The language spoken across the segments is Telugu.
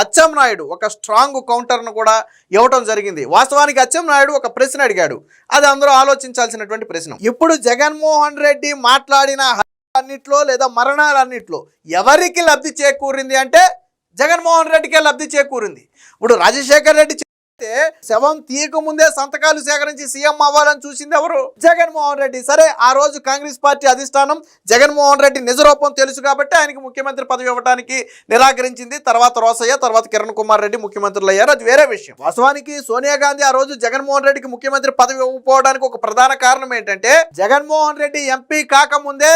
అచ్చెన్నాయుడు ఒక స్ట్రాంగ్ కౌంటర్ను కూడా ఇవ్వటం జరిగింది. వాస్తవానికి అచ్చెన్నాయుడు ఒక ప్రశ్న అడిగాడు, అది అందరూ ఆలోచించాల్సినటువంటి ప్రశ్న. ఇప్పుడు జగన్మోహన్ రెడ్డి మాట్లాడిన అన్నిట్లో లేదా మరణాలన్నిట్లో ఎవరికి లబ్ధి చేకూరింది అంటే జగన్మోహన్ రెడ్డికే లబ్ధి చేకూరింది. ఇప్పుడు రాజశేఖర్ రెడ్డి శవం తీయక ముందే సంతకాలు సేకరించి సీఎం అవ్వాలని చూసింది ఎవరు? జగన్మోహన్ రెడ్డి. సరే, ఆ రోజు కాంగ్రెస్ పార్టీ అధిష్టానం జగన్మోహన్ రెడ్డి నిజరూపం తెలుసు కాబట్టి ఆయనకి ముఖ్యమంత్రి పదవి ఇవ్వడానికి నిరాకరించింది. తర్వాత రోసయ్య, తర్వాత కిరణ్ కుమార్ రెడ్డి ముఖ్యమంత్రులు అయ్యారు, అది వేరే విషయం. వాస్తవానికి సోనియా గాంధీ ఆ రోజు జగన్మోహన్ రెడ్డికి ముఖ్యమంత్రి పదవి ఇవ్వకపోవడానికి ఒక ప్రధాన కారణం ఏంటంటే జగన్మోహన్ రెడ్డి ఎంపీ కాకముందే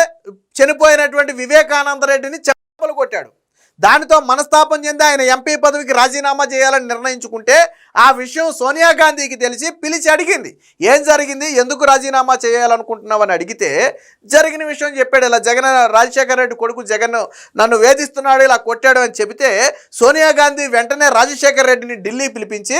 చనిపోయినటువంటి వివేకానంద రెడ్డిని చెప్పులు కొట్టాడు. దానితో మనస్తాపం చెంది ఆయన ఎంపీ పదవికి రాజీనామా చేయాలని నిర్ణయించుకుంటే ఆ విషయం సోనియా గాంధీకి తెలిసి పిలిచి అడిగింది. ఏం జరిగింది, ఎందుకు రాజీనామా చేయాలనుకుంటున్నావు అని అడిగితే జరిగిన విషయం చెప్పాడు. ఇలా రాజశేఖర్ రెడ్డి కొడుకు జగన్ నన్ను వేధిస్తున్నాడు, ఇలా కొట్టాడు అని చెబితే సోనియా గాంధీ వెంటనే రాజశేఖర్ రెడ్డిని ఢిల్లీ పిలిపించి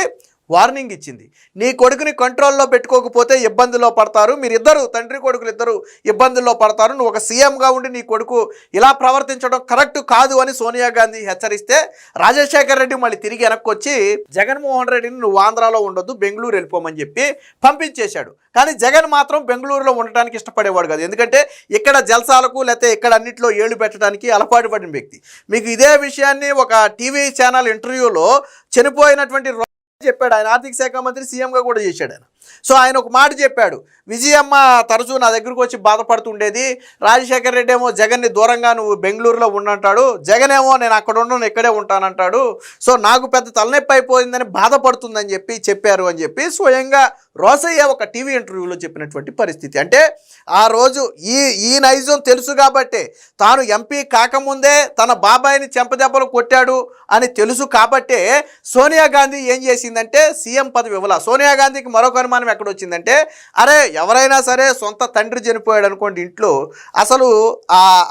వార్నింగ్ ఇచ్చింది. నీ కొడుకుని కంట్రోల్లో పెట్టుకోకపోతే ఇబ్బందుల్లో పడతారు, మీరిద్దరు తండ్రి కొడుకులు ఇద్దరు ఇబ్బందుల్లో పడతారు, నువ్వు ఒక సీఎంగా ఉండి నీ కొడుకు ఇలా ప్రవర్తించడం కరెక్ట్ కాదు అని సోనియా గాంధీ హెచ్చరిస్తే రాజశేఖర్ రెడ్డి మళ్ళీ తిరిగి వెనక్కి వచ్చి జగన్మోహన్ రెడ్డిని నువ్వు ఆంధ్రాలో ఉండొద్దు, బెంగళూరు వెళ్ళిపోమని చెప్పి పంపించేశాడు. కానీ జగన్ మాత్రం బెంగళూరులో ఉండటానికి ఇష్టపడేవాడు కాదు. ఎందుకంటే ఇక్కడ జల్సాలకు లేకపోతే ఇక్కడ అన్నింటిలో ఏళ్ళు పెట్టడానికి అలవాటు పడిన వ్యక్తి. మీకు ఇదే విషయాన్ని ఒక టీవీ ఛానల్ ఇంటర్వ్యూలో చనిపోయినటువంటి చెప్పాడు. ఆయన ఆర్థిక శాఖ మంత్రి, సీఎంగా కూడా చేశాడు ఆయన. సో ఆయన ఒక మాట చెప్పాడు, విజయమ్మ తరచూ నా దగ్గరకు వచ్చి బాధపడుతుండేది, రాజశేఖర్ రెడ్డి ఏమో జగన్ని దూరంగా నువ్వు బెంగళూరులో ఉండంటాడు, జగన్ ఏమో నేను అక్కడ ఉండను ఇక్కడే ఉంటానంటాడు, సో నాకు పెద్ద తలనొప్పి అయిపోయిందని బాధపడుతుందని చెప్పారు అని చెప్పి స్వయంగా రోసయ్య ఒక టీవీ ఇంటర్వ్యూలో చెప్పినటువంటి పరిస్థితి. అంటే ఆ రోజు ఈ నైజం తెలుసు కాబట్టే, తాను ఎంపీ కాకముందే తన బాబాయిని చెంపదెబ్బలు కొట్టాడు అని తెలుసు కాబట్టే సోనియా గాంధీ ఏం చేసిందంటే సీఎం పదవి ఇవ్వాల. సోనియా గాంధీకి మరొక అనుమానం ఎక్కడ వచ్చిందంటే, అరే ఎవరైనా సరే సొంత తండ్రి చనిపోయాడు అనుకోండి ఇంట్లో, అసలు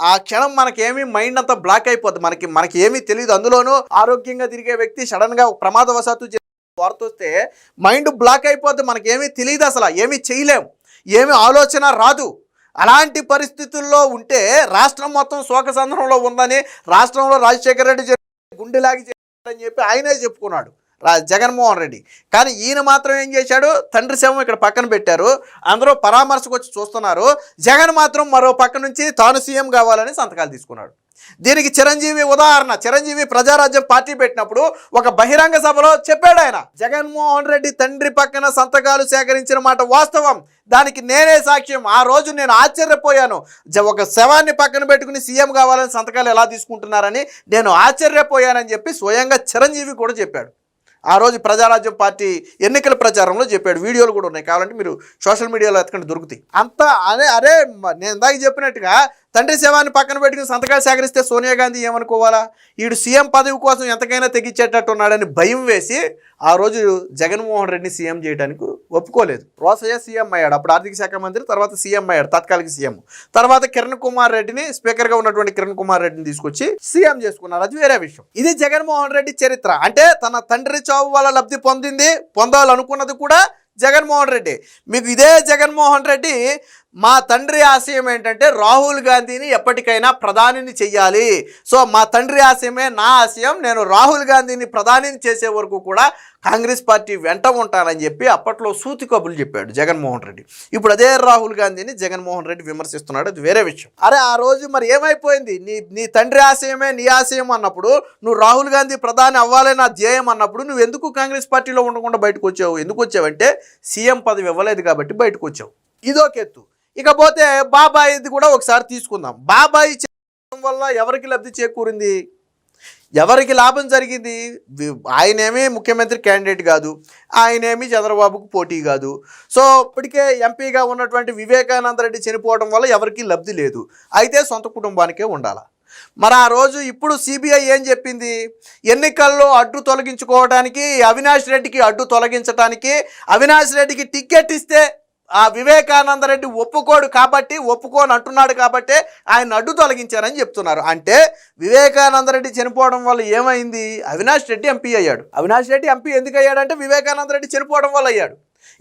ఆ క్షణం మనకేమీ మైండ్ అంతా బ్లాక్ అయిపోద్ది, మనకి ఏమీ తెలియదు. అందులోనూ ఆరోగ్యంగా తిరిగే వ్యక్తి సడన్గా ప్రమాదవశాత్తు వార్త వస్తే మైండ్ బ్లాక్ అయిపోద్ది, మనకేమీ తెలియదు, అసలు ఏమీ చేయలేము, ఏమీ ఆలోచన రాదు. అలాంటి పరిస్థితుల్లో ఉంటే రాష్ట్రం మొత్తం శోకసంద్రంలో ఉందని, రాష్ట్రంలో రాజశేఖర రెడ్డి గుండెలాగి చేశాడని చెప్పి ఆయనే చెప్పుకున్నాడు జగన్మోహన్ రెడ్డి. కానీ ఈయన మాత్రం ఏం చేశాడు, తండ్రి శవం ఇక్కడ పక్కన పెట్టారు, అందరూ పరామర్శకు వచ్చి చూస్తున్నారు, జగన్ మాత్రం మరో పక్క నుంచి తాను సీఎం కావాలని సంతకాలు తీసుకున్నాడు. దీనికి చిరంజీవి ఉదాహరణ. చిరంజీవి ప్రజారాజ్యం పార్టీ పెట్టినప్పుడు ఒక బహిరంగ సభలో చెప్పాడు ఆయన, జగన్మోహన్ రెడ్డి తండ్రి పక్కన సంతకాలు సేకరించిన మాట వాస్తవం, దానికి నేనే సాక్ష్యం, ఆ రోజు నేను ఆశ్చర్యపోయాను, ఒక శవాన్ని పక్కన పెట్టుకుని సీఎం కావాలని సంతకాలు ఎలా తీసుకుంటున్నారని నేను ఆశ్చర్యపోయానని చెప్పి స్వయంగా చిరంజీవి కూడా చెప్పాడు. ఆ రోజు ప్రజారాజ్యం పార్టీ ఎన్నికల ప్రచారంలో చెప్పాడు. వీడియోలు కూడా ఉన్నాయి, కావాలంటే మీరు సోషల్ మీడియాలో ఎత్తుకంటే దొరుకుతాయి. అంతా అరే నేను ఇందాక చెప్పినట్టుగా తండ్రి శవాన్ని పక్కన పెట్టుకుని సంతకాలు సేకరిస్తే సోనియా గాంధీ ఏమనుకోవాలా, వీడు సీఎం పదవి కోసం ఎంతకైనా తెగించేటట్టు ఉన్నాడని భయం వేసి ఆ రోజు జగన్మోహన్ రెడ్డిని సీఎం చేయడానికి ఒప్పుకోలేదు. రోసయ్య సీఎం అయ్యాడు, అప్పుడు ఆర్థిక శాఖ మంత్రి, తర్వాత సీఎం అయ్యాడు తాత్కాలిక సీఎం. తర్వాత కిరణ్ కుమార్ రెడ్డిని, స్పీకర్గా ఉన్నటువంటి కిరణ్ కుమార్ రెడ్డిని తీసుకొచ్చి సీఎం చేసుకున్నారు, అది వేరే విషయం. ఇది జగన్మోహన్ రెడ్డి చరిత్ర. అంటే తన తండ్రి చావు వల్ల లబ్ధి పొందాలనుకున్నది కూడా జగన్మోహన్ రెడ్డి. మీకు ఇదే జగన్మోహన్ రెడ్డి మా తండ్రి ఆశయం ఏంటంటే రాహుల్ గాంధీని ఎప్పటికైనా ప్రధానిని చెయ్యాలి, సో మా తండ్రి ఆశయమే నా ఆశయం, నేను రాహుల్ గాంధీని ప్రధానిని చేసే వరకు కూడా కాంగ్రెస్ పార్టీ వెంట ఉంటానని చెప్పి అప్పట్లో సూతి కబుర్లు చెప్పాడు జగన్మోహన్ రెడ్డి. ఇప్పుడు అదే రాహుల్ గాంధీని జగన్మోహన్ రెడ్డి విమర్శిస్తున్నాడు, అది వేరే విషయం. అరే ఆ రోజు మరి ఏమైపోయింది, నీ తండ్రి ఆశయమే నీ ఆశయం అన్నప్పుడు, నువ్వు రాహుల్ గాంధీ ప్రధాని అవ్వాలే నా ధ్యేయం అన్నప్పుడు నువ్వు ఎందుకు కాంగ్రెస్ పార్టీలో ఉండకుండా బయటకు వచ్చావు? ఎందుకు వచ్చావంటే సీఎం పదవి ఇవ్వలేదు కాబట్టి బయటకు వచ్చావు, ఇదొకెత్తు. ఇకపోతే బాబాయిది కూడా ఒకసారి తీసుకుందాం. బాబాయి చేయడం వల్ల ఎవరికి లబ్ధి చేకూరింది, ఎవరికి లాభం జరిగింది? ఆయనేమీ ముఖ్యమంత్రి క్యాండిడేట్ కాదు, ఆయనేమీ చంద్రబాబుకు పోటీ కాదు. సో ఇప్పటికే ఎంపీగా ఉన్నటువంటి వివేకానంద రెడ్డి చనిపోవడం వల్ల ఎవరికి లబ్ధి లేదు, అయితే సొంత కుటుంబానికే ఉండాలి. మరి ఆ రోజు ఇప్పుడు సిబిఐ ఏం చెప్పింది, ఎన్నికల్లో అడ్డు తొలగించుకోవడానికి అవినాష్ రెడ్డికి అడ్డు తొలగించడానికి అవినాష్ రెడ్డికి టికెట్ ఇస్తే ఆ వివేకానంద రెడ్డి ఒప్పుకోని అంటున్నాడు కాబట్టి ఆయన అడ్డు తొలగించారని చెప్తున్నారు. అంటే వివేకానంద రెడ్డి చనిపోవడం వల్ల ఏమైంది, అవినాష్ రెడ్డి ఎంపీ అయ్యాడు. అవినాష్ రెడ్డి ఎంపీ ఎందుకు అయ్యాడంటే వివేకానంద రెడ్డి చనిపోవడం వల్ల అయ్యాడు.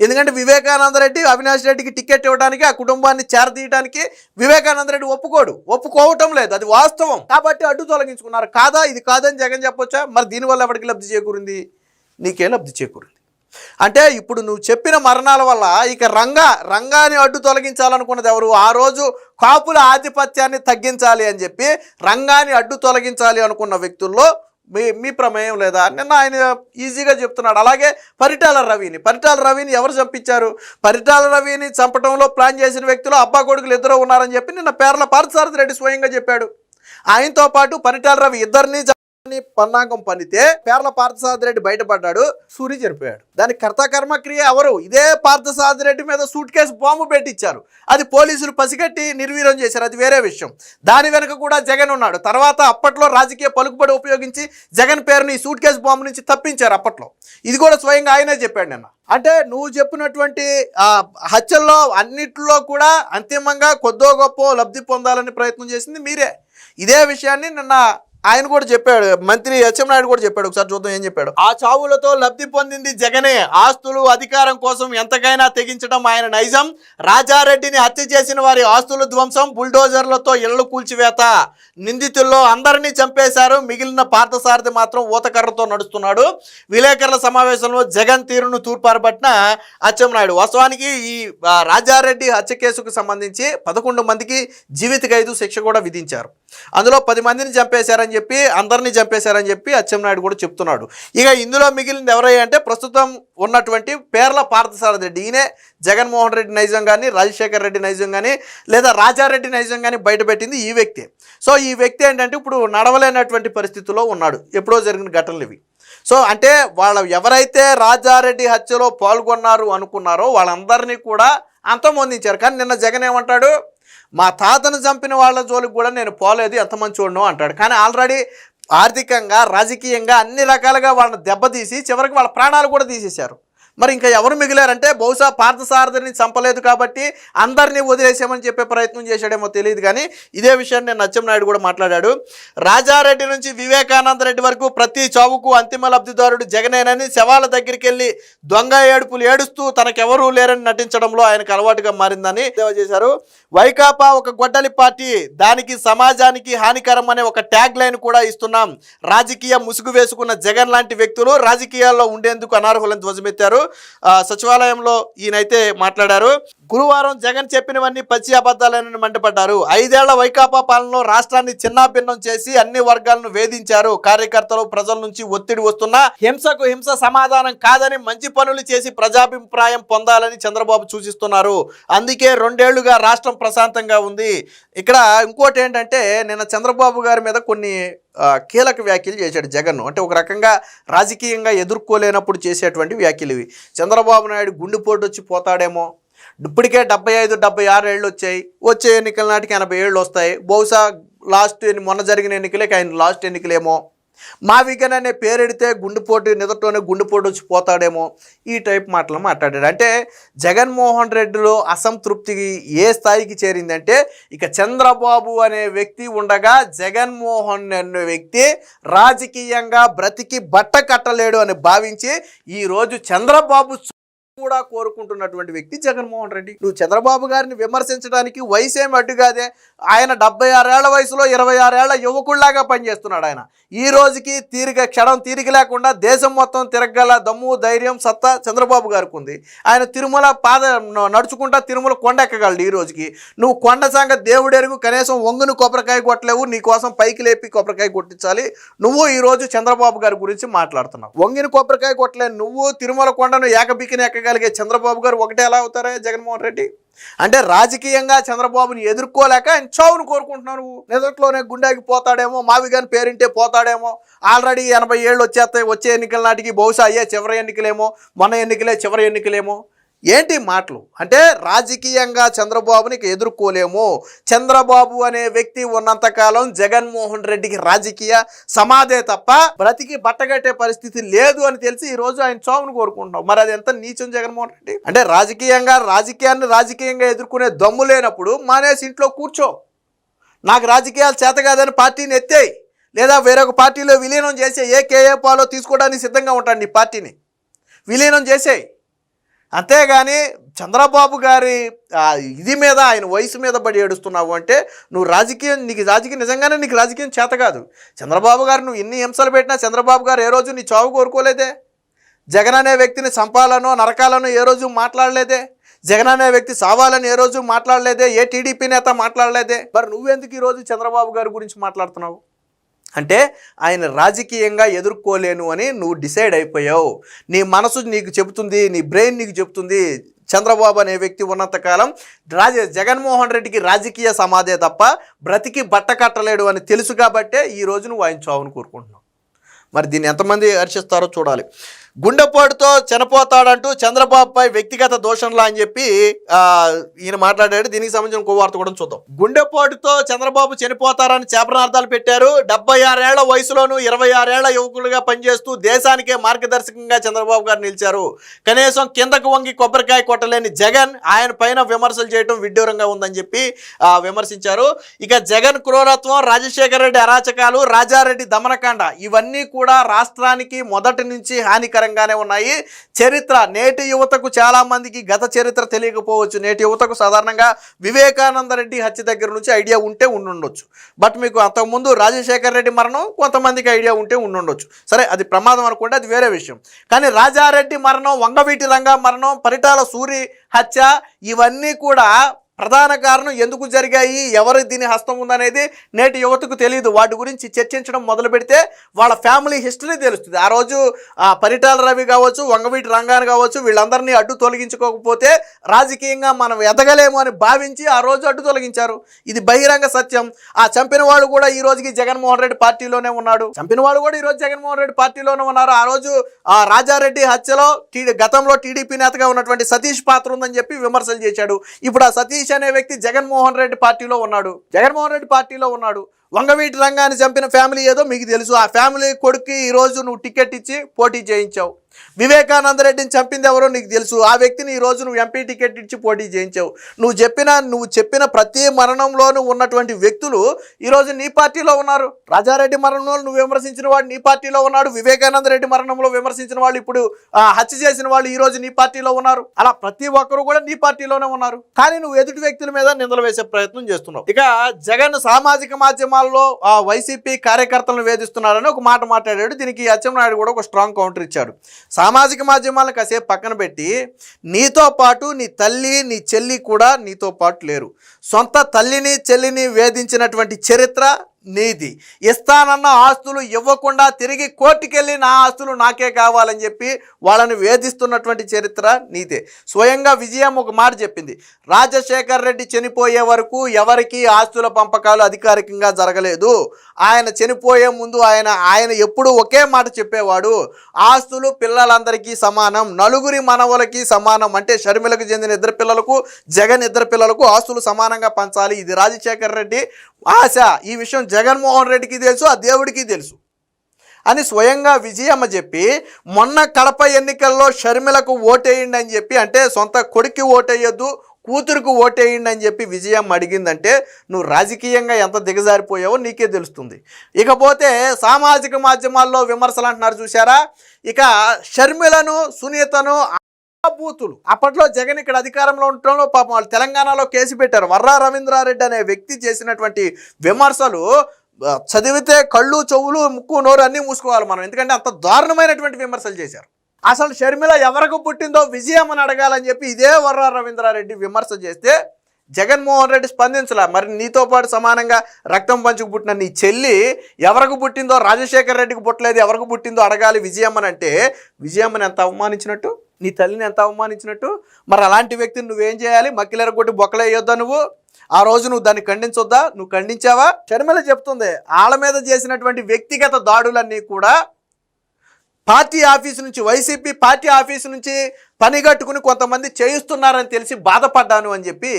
ఎందుకంటే వివేకానంద రెడ్డి అవినాష్ రెడ్డికి టికెట్ ఇవ్వడానికి, ఆ కుటుంబాన్ని చేరదీయడానికి వివేకానంద రెడ్డి ఒప్పుకోవటం లేదు, అది వాస్తవం. కాబట్టి అడ్డు తొలగించుకున్నారు. కాదా, ఇది కాదని జగన్ చెప్పొచ్చా? మరి దీనివల్ల ఎవరికి లబ్ధి చేకూరింది? నీకే లబ్ధి చేకూరింది. అంటే ఇప్పుడు నువ్వు చెప్పిన మరణాల వల్ల ఇక రంగాన్ని అడ్డు తొలగించాలనుకున్నది ఎవరు? ఆ రోజు కాపుల ఆధిపత్యాన్ని తగ్గించాలి అని చెప్పి రంగాన్ని అడ్డు తొలగించాలి అనుకున్న వ్యక్తుల్లో మీ ప్రమేయం లేదా? నిన్న ఆయన ఈజీగా చెప్తున్నాడు. అలాగే పరిటాల రవిని ఎవరు చంపించారు? పరిటాల రవిని చంపడంలో ప్లాన్ చేసిన వ్యక్తులు అబ్బా కొడుకులు ఇద్దరు ఉన్నారని చెప్పి నిన్న పేర్ల పార్థసారథి రెడ్డి స్వయంగా చెప్పాడు. ఆయనతో పాటు పరిటాల రవి ఇద్దరిని పన్నాగం పనితే పేర్ల పార్థసారథి రెడ్డి బయటపడ్డాడు, సూరి చనిపోయాడు. దానికి కర్మ క్రియ ఎవరు? ఇదే పార్థసారథి రెడ్డి మీద సూట్ కేసు బాంబు పెట్టించారు. అది పోలీసులు పసిగట్టి నిర్వీర్యం చేశారు, అది వేరే విషయం. దాని వెనుక కూడా జగన్ ఉన్నాడు. తర్వాత అప్పట్లో రాజకీయ పలుకుబడి ఉపయోగించి జగన్ పేరుని ఈ సూట్ కేసు బాంబు నుంచి తప్పించారు అప్పట్లో. ఇది కూడా స్వయంగా ఆయనే చెప్పాడు నిన్న. అంటే నువ్వు చెప్పినటువంటి హత్యల్లో అన్నిట్లో కూడా అంతిమంగా కొద్దో గొప్ప లబ్ధి పొందాలని ప్రయత్నం చేసింది మీరే. ఇదే విషయాన్ని నిన్న ఆయన కూడా చెప్పాడు, మంత్రి అచ్చెన్నాయుడు కూడా చెప్పాడు. ఒకసారి చూద్దాం ఏం చెప్పాడు. ఆ చావులతో లబ్ధి పొందింది జగనే, ఆస్తులు అధికారం కోసం ఎంతకైనా తెగించడం ఆయన నైజం, రాజారెడ్డిని హత్య చేసిన వారి ఆస్తుల ధ్వంసం, బుల్డోజర్లతో ఇళ్లు కూల్చివేత, నిందితుల్లో అందరినీ చంపేశారు, మిగిలిన పార్థసారథి మాత్రం ఊతకర్రతో నడుస్తున్నాడు. విలేకరుల సమావేశంలో జగన్ తీరును తూర్పారబట్టిన అచ్చెన్నాయుడు. వాస్తవానికి ఈ రాజారెడ్డి హత్య కేసుకు సంబంధించి 11 మందికి జీవిత ఖైదు శిక్ష కూడా విధించారు. అందులో 10 మందిని చంపేశారని చెప్పి, అందరినీ చంపేశారని చెప్పి అచ్చెన్నాయుడు కూడా చెప్తున్నాడు. ఇక ఇందులో మిగిలింది ఎవరయ్యా అంటే ప్రస్తుతం ఉన్నటువంటి పేర్ల పార్థసారథి రెడ్డి. ఈయనే జగన్మోహన్ రెడ్డి నైజం కానీ, రాజశేఖర్ రెడ్డి నైజం కానీ, లేదా రాజారెడ్డి నైజం కానీ బయటపెట్టింది ఈ వ్యక్తి. సో ఈ వ్యక్తి ఏంటంటే ఇప్పుడు నడవలేనటువంటి పరిస్థితిలో ఉన్నాడు. ఎప్పుడో జరిగిన ఘటనలు ఇవి. సో అంటే ఎవరైతే రాజారెడ్డి హత్యలో పాల్గొన్నారు అనుకున్నారో వాళ్ళందరినీ కూడా అంతమొందించారు. కానీ నిన్న జగన్ ఏమంటాడు? మా తాతను చంపిన వాళ్ళ జోలికి కూడా నేను పోలేదు, ఎంతమంది చూడను అంటాడు. కానీ ఆల్రెడీ ఆర్థికంగా, రాజకీయంగా అన్ని రకాలుగా వాళ్ళని దెబ్బతీసి చివరికి వాళ్ళ ప్రాణాలు కూడా తీసేశారు. మరి ఇంకా ఎవరు మిగిలారంటే బహుశా పార్థసారథిని చంపలేదు కాబట్టి అందరినీ వదిలేసామని చెప్పే ప్రయత్నం చేశాడేమో తెలియదు. కానీ ఇదే విషయాన్ని నేను అచ్చెన్నాయుడు కూడా మాట్లాడాడు. రాజారెడ్డి నుంచి వివేకానంద రెడ్డి వరకు ప్రతి చావుకు అంతిమ లబ్ధిదారుడు జగనేనని, శవాల దగ్గరికి వెళ్ళి దొంగ ఏడుపులు ఏడుస్తూ తనకెవరూ లేరని నటించడంలో ఆయనకు అలవాటుగా మారిందని చేశారు. వైకాపా ఒక గొడ్డలి పార్టీ, దానికి సమాజానికి హానికరం అనే ఒక ట్యాగ్ లైన్ కూడా ఇస్తున్నాం. రాజకీయ ముసుగు వేసుకున్న జగన్ లాంటి వ్యక్తులు రాజకీయాల్లో ఉండేందుకు అనర్హులను ధ్వజమెత్తారు. సచివాలయంలో ఈయనైతే మాట్లాడారు. గురువారం జగన్ చెప్పినవన్నీ పచ్చి అబద్ధాలని మండిపడ్డారు. 5 ఏళ్ల వైకాపా పాలనలో రాష్ట్రాన్ని చిన్నాభిన్నం చేసి అన్ని వర్గాలను వేధించారు. కార్యకర్తలు, ప్రజల నుంచి ఒత్తిడి వస్తున్నా హింసకు హింస సమాధానం కాదని, మంచి పనులు చేసి ప్రజాభిప్రాయం పొందాలని చంద్రబాబు సూచిస్తున్నారు. అందుకే 2 ఏళ్లుగా రాష్ట్రం ప్రశాంతంగా ఉంది. ఇక్కడ ఇంకోటి ఏంటంటే నిన్న చంద్రబాబు గారి మీద కొన్ని కీలక వ్యాఖ్యలు చేశాడు జగన్. అంటే ఒక రకంగా రాజకీయంగా ఎదుర్కోలేనప్పుడు చేసేటువంటి వ్యాఖ్యలు ఇవి. చంద్రబాబు నాయుడు గుండెపోటు వచ్చి పోతాడేమో, ఇప్పటికే 75-76 ఏళ్ళు వచ్చాయి, వచ్చే ఎన్నికల నాటికి 80 ఏళ్ళు వస్తాయి. బహుశా మొన్న జరిగిన ఎన్నికలే ఆయన లాస్ట్ ఎన్నికలేమో. మావిగన్ అనే పేరెడితే నిదటోనే గుండెపోటు వచ్చి పోతాడేమో, ఈ టైప్ మాటలు మాట్లాడాడు. అంటే జగన్మోహన్ రెడ్డిలో అసంతృప్తి ఏ స్థాయికి చేరిందంటే ఇక చంద్రబాబు అనే వ్యక్తి ఉండగా జగన్మోహన్ అనే వ్యక్తి రాజకీయంగా బ్రతికి బట్ట కట్టలేడు అని భావించి ఈరోజు చంద్రబాబు కూడా కోరుకుంటున్నటువంటి వ్యక్తి జగన్మోహన్ రెడ్డి. నువ్వు చంద్రబాబు గారిని విమర్శించడానికి వయసేమి అడ్డు కాదే. ఆయన 76 ఏళ్ల వయసులో 26 ఏళ్ల యువకుళ్లాగా పనిచేస్తున్నాడు. ఆయన ఈ రోజుకి క్షణం తీరిక లేకుండా దేశం మొత్తం తిరగల దమ్ము, ధైర్యం, సత్తా చంద్రబాబు గారికి ఉంది. ఆయన తిరుమల నడుచుకుంటా తిరుమల కొండ ఎక్కగలడు ఈ రోజుకి. నువ్వు కొండ సంగ దేవుడెరుగు, కనీసం వంగును కొబ్బరికాయ కొట్టలేవు. నీ కోసం పైకి లేపి కొబ్బరికాయ కొట్టించాలి. నువ్వు ఈరోజు చంద్రబాబు గారి గురించి మాట్లాడుతున్నావు. వంగిన కొబ్బరికాయ కొట్టలేను నువ్వు, తిరుమల కొండను ఏకబికిని ఎక్కగలిగే చంద్రబాబు గారు ఒకటే ఎలా అవుతారా జగన్మోహన్ రెడ్డి? అంటే రాజకీయంగా చంద్రబాబుని ఎదుర్కోలేక ఆయన చావును కోరుకుంటున్నాను. నిజట్లోనే గుండెకి పోతాడేమో, మావిగాని పేరింటే పోతాడేమో. ఆల్రెడీ 80 ఏళ్ళు వచ్చేస్తాయి. వచ్చే ఎన్నికల నాటికి బహుశా అయ్యే చివరి ఎన్నికలేమో, మొన్న ఎన్నికలే చివరి ఎన్నికలేమో. ఏంటి మాటలు? అంటే రాజకీయంగా చంద్రబాబుని ఎదుర్కోలేము. చంద్రబాబు అనే వ్యక్తి ఉన్నంతకాలం జగన్మోహన్ రెడ్డికి రాజకీయ సమాధే తప్ప బ్రతికి బట్టగట్టే పరిస్థితి లేదు అని తెలిసి ఈరోజు ఆయన చావును కోరుకుంటున్నాం. మరి అది ఎంత నీచం జగన్మోహన్ రెడ్డి? అంటే రాజకీయంగా ఎదుర్కొనే దమ్ము లేనప్పుడు మానేసి ఇంట్లో కూర్చో. నాకు రాజకీయాలు చేత కాదని పార్టీని ఎత్తేయి, లేదా వేరొక పార్టీలో విలీనం చేసే ఏ కేఏ పాలో తీసుకోవడానికి సిద్ధంగా ఉంటాడు. నీ పార్టీని విలీనం చేసేయి. అంతేగాని చంద్రబాబు గారి ఇది మీద ఆయన వయసు మీద పడి ఏడుస్తున్నావు అంటే నువ్వు రాజకీయం నిజంగానే నీకు రాజకీయం చేత కాదు. చంద్రబాబు గారు నువ్వు ఎన్ని హింసలు పెట్టినా చంద్రబాబు గారు ఏ రోజు నీ చావు కోరుకోలేదే. జగన్ అనే వ్యక్తిని చంపాలనో నరకాలనో ఏ రోజు మాట్లాడలేదే. జగన్ అనే వ్యక్తి సావాలని ఏ రోజు మాట్లాడలేదే. ఏ టీడీపీ నేత మాట్లాడలేదే. మరి నువ్వెందుకు ఈరోజు చంద్రబాబు గారి గురించి మాట్లాడుతున్నావు అంటే ఆయన రాజకీయంగా ఎదుర్కోలేను అని నువ్వు డిసైడ్ అయిపోయావు. నీ మనసు నీకు చెబుతుంది, నీ బ్రెయిన్ నీకు చెబుతుంది చంద్రబాబు అనే వ్యక్తి ఉన్నంతకాలం జగన్మోహన్ రెడ్డికి రాజకీయ సమాధే తప్ప బ్రతికి బట్ట కట్టలేడు అని తెలుసు కాబట్టే ఈరోజు నువ్వు ఆయన చావును కోరుకుంటున్నావు. మరి దీన్ని ఎంతమంది హర్షిస్తారో చూడాలి. గుండెపోటుతో చనిపోతాడంటూ చంద్రబాబుపై వ్యక్తిగత దోషంలా అని చెప్పి ఈయన మాట్లాడాడు. దీనికి సంబంధించిన ఇంకో వార్త కూడా చూద్దాం. గుండెపోటుతో చంద్రబాబు చనిపోతారని చేపనార్థాలు పెట్టారు. 76 ఏళ్ల వయసులోనూ 26 ఏళ్ల యువకులుగా పనిచేస్తూ దేశానికే మార్గదర్శకంగా చంద్రబాబు గారు నిలిచారు. కనీసం కిందకు వంగి కొబ్బరికాయ కొట్టలేని జగన్ ఆయన పైన విమర్శలు చేయడం విడ్డూరంగా ఉందని చెప్పి విమర్శించారు. ఇక జగన్ క్రూరత్వం, రాజశేఖర రెడ్డి అరాచకాలు, రాజారెడ్డి దమనకాండ ఇవన్నీ కూడా రాష్ట్రానికి మొదటి నుంచి హానికరంగానే ఉన్నాయి. చరిత్ర నేటి యువతకు చాలా మందికి గత చరిత్ర తెలియకపోవచ్చు. నేటి యువతకు సాధారణంగా వివేకానంద రెడ్డి హత్య దగ్గర నుంచి ఐడియా ఉంటే ఉండుండొచ్చు. బట్ మీకు అంతకుముందు రాజశేఖర రెడ్డి మరణం కొంతమందికి ఐడియా ఉంటే ఉండుండొచ్చు. సరే, అది ప్రమాదం అనుకుంటే అది వేరే విషయం. కానీ రాజారెడ్డి మరణం, వంగవీటి రంగా మరణం, పరిటాల సూరి హత్య ఇవన్నీ కూడా ప్రధాన కారణం ఎందుకు జరిగాయి, ఎవరు దీని హస్తం ఉందనేది నేటి యువతకు తెలియదు. వాటి గురించి చర్చించడం మొదలు పెడితే వాళ్ళ ఫ్యామిలీ హిస్టరీ తెలుస్తుంది. ఆ రోజు పరిటాల రవి కావచ్చు, వంగవీటి రంగాను కావచ్చు, వీళ్ళందరినీ అడ్డు తొలగించుకోకపోతే రాజకీయంగా మనం ఎదగలేము అని భావించి ఆ రోజు అడ్డు తొలగించారు. ఇది బహిరంగ సత్యం. ఆ చంపిన వాడు కూడా ఈ రోజుకి జగన్మోహన్ రెడ్డి పార్టీలోనే ఉన్నాడు. చంపిన వాడు కూడా ఈరోజు జగన్మోహన్ రెడ్డి పార్టీలోనే ఉన్నారు. ఆ రోజు రాజారెడ్డి హత్యలో గతంలో టీడీపీ నేతగా ఉన్నటువంటి సతీష్ పాత్ర ఉందని చెప్పి విమర్శలు చేశాడు. ఇప్పుడు ఆ సతీష్ అనే వ్యక్తి జగన్మోహన్ రెడ్డి పార్టీలో ఉన్నాడు. వంగవీటి రంగాన్ని చంపిన ఫ్యామిలీ ఏదో మీకు తెలుసు. ఆ ఫ్యామిలీ కొడుక్కి ఈరోజు నువ్వు టికెట్ ఇచ్చి పోటీ చేయించావు. వివేకానంద రెడ్డిని చంపింది ఎవరో నీకు తెలుసు. ఆ వ్యక్తిని ఈరోజు నువ్వు ఎంపీ టికెట్ ఇచ్చి పోటీ చేయించావు. నువ్వు చెప్పిన ప్రతి మరణంలోనూ ఉన్నటువంటి వ్యక్తులు ఈరోజు నీ పార్టీలో ఉన్నారు. రాజారెడ్డి మరణంలో నువ్వు విమర్శించిన వాడు నీ పార్టీలో ఉన్నాడు. వివేకానంద రెడ్డి మరణంలో విమర్శించిన వాళ్ళు, ఇప్పుడు హత్య చేసిన వాళ్ళు ఈరోజు నీ పార్టీలో ఉన్నారు. అలా ప్రతి ఒక్కరు కూడా నీ పార్టీలోనే ఉన్నారు. కానీ నువ్వు ఎదుటి వ్యక్తుల మీద నిందలు వేసే ప్రయత్నం చేస్తున్నావు. ఇక జగన్ సామాజిక మాధ్యమాల్లో వైసీపీ కార్యకర్తలను వేధిస్తున్నారని ఒక మాట మాట్లాడాడు. దీనికి అచ్చెన్నాయుడు కూడా ఒక స్ట్రాంగ్ కౌంటర్ ఇచ్చాడు. సామాజిక మాధ్యమాలను కాసేపు పక్కన పెట్టి నీతో పాటు నీ తల్లి నీ చెల్లి కూడా నీతో పాటు లేరు. సొంత తల్లిని చెల్లిని వేధించినటువంటి చరిత్ర నీది. ఇస్తానన్న ఆస్తులు ఇవ్వకుండా తిరిగి కోర్టుకెళ్ళి నా ఆస్తులు నాకే కావాలని చెప్పి వాళ్ళని వేధిస్తున్నటువంటి చరిత్ర నీదే. స్వయంగా విజయం ఒక మాట చెప్పింది. రాజశేఖర్ రెడ్డి చనిపోయే వరకు ఎవరికి ఆస్తుల పంపకాలు అధికారికంగా జరగలేదు. ఆయన చనిపోయే ముందు ఆయన ఎప్పుడూ ఒకే మాట చెప్పేవాడు, ఆస్తులు పిల్లలందరికీ సమానం, నలుగురి మనవలకి సమానం. అంటే షర్మిలకు చెందిన 2 పిల్లలకు, జగన్ 2 పిల్లలకు ఆస్తులు సమానంగా పంచాలి. ఇది రాజశేఖర్ రెడ్డి ఆశ. ఈ విషయం జగన్మోహన్ రెడ్డికి తెలుసు, ఆ దేవుడికి తెలుసు అని స్వయంగా విజయమ్మ చెప్పి, మొన్న కడప ఎన్నికల్లో షర్మిలకు ఓటేయండి అని చెప్పి, అంటే సొంత కొడుక్కి ఓటేయొద్దు కూతురుకు ఓటేయండి అని చెప్పి విజయమ్మ అడిగిందంటే నువ్వు రాజకీయంగా ఎంత దిగజారిపోయావో నీకే తెలుస్తుంది. ఇకపోతే సామాజిక మాధ్యమాల్లో విమర్శలు అంటున్నారు చూసారా. ఇక షర్మిలను, సునీతను బూతులు అప్పట్లో జగన్ ఇక్కడ అధికారంలో ఉండటంలో పాపం వాళ్ళు తెలంగాణలో కేసు పెట్టారు. వర్రా రవీంద్రారెడ్డి అనే వ్యక్తి చేసినటువంటి విమర్శలు చదివితే కళ్ళు, చెవులు, ముక్కు, నోరు అన్నీ మూసుకోవాలి మనం. ఎందుకంటే అంత దారుణమైనటువంటి విమర్శలు చేశారు. అసలు షర్మిల ఎవరికి పుట్టిందో విజయమ్మని అడగాలని చెప్పి ఇదే వర్రా రవీంద్రారెడ్డి విమర్శ చేస్తే జగన్మోహన్ రెడ్డి స్పందించలే. మరి నీతో పాటు సమానంగా రక్తం పంచుకు పుట్టిన నీ చెల్లి ఎవరికి పుట్టిందో, రాజశేఖర్ రెడ్డికి పుట్టలేదు, ఎవరికి పుట్టిందో అడగాలి విజయమ్మని అంటే విజయమ్మని ఎంత అవమానించినట్టు, నీ తల్లిని ఎంత అవమానించినట్టు. మరి అలాంటి వ్యక్తిని నువ్వేం చేయాలి? మక్కిలెరగొట్టి బొక్కలేయొద్దా నువ్వు? ఆ రోజు నువ్వు దాన్ని ఖండించొద్దా? నువ్వు ఖండించావా? షర్మిల చెప్తుంది వాళ్ళ మీద చేసినటువంటి వ్యక్తిగత దాడులన్నీ కూడా పార్టీ ఆఫీసు నుంచి, వైసీపీ పార్టీ ఆఫీసు నుంచి పనిగట్టుకుని కొంతమంది చేయిస్తున్నారని తెలిసి బాధపడ్డాను అని చెప్పి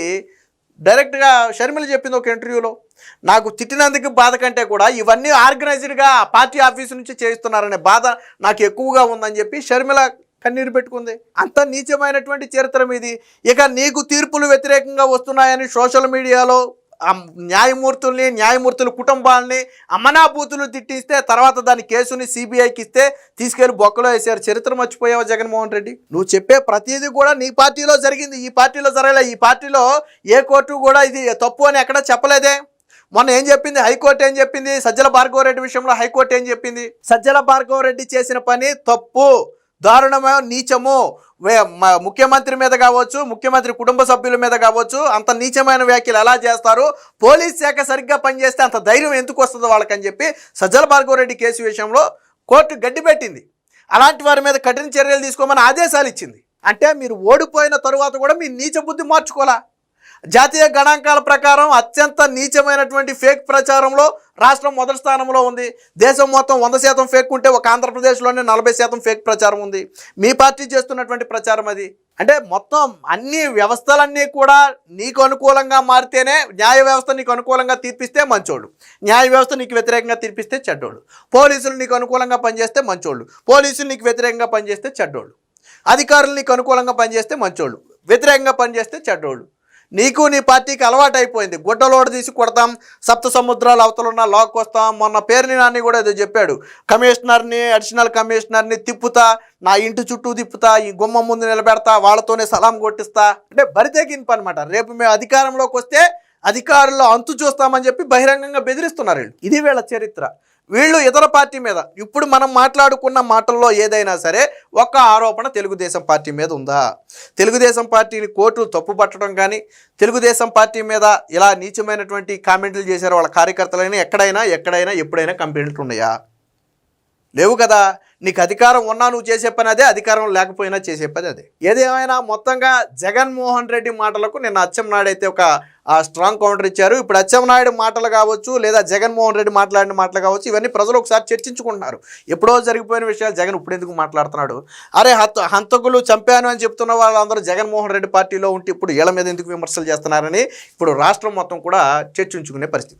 డైరెక్ట్గా షర్మిల చెప్పింది ఒక ఇంటర్వ్యూలో. నాకు తిట్టినందుకు బాధ కంటే కూడా ఇవన్నీ ఆర్గనైజ్డ్గా పార్టీ ఆఫీసు నుంచి చేయిస్తున్నారనే బాధ నాకు ఎక్కువగా ఉందని చెప్పి షర్మిల కన్నీరు పెట్టుకుంది. అంత నీచమైనటువంటి చరిత్ర మీది. ఇక నీకు తీర్పులు వ్యతిరేకంగా వస్తున్నాయని సోషల్ మీడియాలో ఆ న్యాయమూర్తుల కుటుంబాలని అమనాభూతులు తిట్టిస్తే తర్వాత దాని కేసుని సిబిఐకి ఇస్తే తీసుకెళ్లి బొక్కలో వేసారు. చరిత్ర మర్చిపోయావు జగన్మోహన్ రెడ్డి? నువ్వు చెప్పే ప్రతిదీ కూడా నీ పార్టీలో జరిగింది, ఈ పార్టీలో జరగలే. ఈ పార్టీలో ఏ కోర్టు కూడా ఇది తప్పు అని ఎక్కడ చెప్పలేదే. మొన్న ఏం చెప్పింది హైకోర్టు? ఏం చెప్పింది? సజ్జల భార్గవరెడ్డి విషయంలో హైకోర్టు ఏం చెప్పింది? సజ్జల భార్గవరెడ్డి చేసిన పని తప్పు, దారుణమే, నీచము, ముఖ్యమంత్రి మీద కావచ్చు, ముఖ్యమంత్రి కుటుంబ సభ్యుల మీద కావచ్చు, అంత నీచమైన వ్యాఖ్యలు ఎలా చేస్తారు? పోలీస్ శాఖ సరిగ్గా పనిచేస్తే అంత ధైర్యం ఎందుకు వస్తుందో వాళ్ళకని చెప్పి సజ్జల భార్గవరెడ్డి కేసు విషయంలో కోర్టు గడ్డి పెట్టింది. అలాంటి వారి మీద కఠిన చర్యలు తీసుకోమని ఆదేశాలు ఇచ్చింది. అంటే మీరు ఓడిపోయిన తరువాత కూడా మీ నీచ బుద్ధి మార్చుకోవాలా? జాతీయ గణాంకాల ప్రకారం అత్యంత నీచమైనటువంటి ఫేక్ ప్రచారంలో రాష్ట్రం మొదటి స్థానంలో ఉంది. దేశం మొత్తం 100% ఫేక్ ఉంటే ఒక ఆంధ్రప్రదేశ్లోనే 40% ఫేక్ ప్రచారం ఉంది. మీ పార్టీ చేస్తున్నటువంటి ప్రచారం అది. అంటే మొత్తం అన్ని వ్యవస్థలన్నీ కూడా నీకు అనుకూలంగా మారితేనే, న్యాయ వ్యవస్థ నీకు అనుకూలంగా తీర్పిస్తే మంచోళ్ళు, న్యాయ వ్యవస్థ నీకు వ్యతిరేకంగా తీర్పిస్తే చెడ్డోళ్ళు, పోలీసులు నీకు అనుకూలంగా పనిచేస్తే మంచోళ్ళు, పోలీసులు నీకు వ్యతిరేకంగా పనిచేస్తే చెడ్డోళ్ళు, అధికారులు నీకు అనుకూలంగా పనిచేస్తే మంచోళ్ళు, వ్యతిరేకంగా పనిచేస్తే చెడ్డోళ్ళు. నీకు నీ పార్టీకి అలవాటు అయిపోయింది. గుడ్డలోడు తీసి కొడతాం, సప్త సముద్రాలు అవతలున్న లాక్ వస్తాం. మొన్న పేర్ని నాని కూడా ఏదో చెప్పాడు, కమిషనర్ని, అడిషనల్ కమిషనర్ని తిప్పుతా, నా ఇంటి చుట్టూ తిప్పుతా, ఈ గుమ్మం ముందు నిలబెడతా, వాళ్ళతోనే సలాం కొట్టిస్తా. అంటే బరితెగింపు అనమాట. రేపు మేము అధికారంలోకి వస్తే అధికారుల్లో అంతు చూస్తామని చెప్పి బహిరంగంగా బెదిరిస్తున్నారు వీళ్ళు. ఇది వీళ్ళ చరిత్ర. వీళ్ళు ఇతర పార్టీ మీద ఇప్పుడు మనం మాట్లాడుకున్న మాటల్లో ఏదైనా సరే ఒక్క ఆరోపణ తెలుగుదేశం పార్టీ మీద ఉందా? తెలుగుదేశం పార్టీని కోర్టులు తప్పు పట్టడం కానీ, తెలుగుదేశం పార్టీ మీద ఇలా నీచమైనటువంటి కామెంట్లు చేశారు వాళ్ళ కార్యకర్తలైనా ఎక్కడైనా ఎప్పుడైనా కంప్లైంట్లు ఉన్నాయా? లేవు కదా. నీకు అధికారం ఉన్నా నువ్వు చేసే పని అదే, అధికారం లేకపోయినా చేసే పని అదే. ఏదేమైనా మొత్తంగా జగన్మోహన్ రెడ్డి మాటలకు నిన్న అచ్చెన్నాయుడు అయితే ఒక స్ట్రాంగ్ కౌంటర్ ఇచ్చారు. ఇప్పుడు అచ్చెన్నాయుడు మాటలు కావచ్చు, లేదా జగన్మోహన్ రెడ్డి మాట్లాడిన మాటలు కావచ్చు, ఇవన్నీ ప్రజలు ఒకసారి చర్చించుకుంటున్నారు. ఎప్పుడో జరిగిపోయిన విషయాలు జగన్ ఇప్పుడు ఎందుకు మాట్లాడుతున్నాడు? అరే హంతకులు చంపాను అని చెప్తున్న వాళ్ళందరూ జగన్మోహన్ రెడ్డి పార్టీలో ఉంటే ఇప్పుడు వీళ్ళ మీద ఎందుకు విమర్శలు చేస్తున్నారని ఇప్పుడు రాష్ట్రం మొత్తం కూడా చర్చించుకునే పరిస్థితి.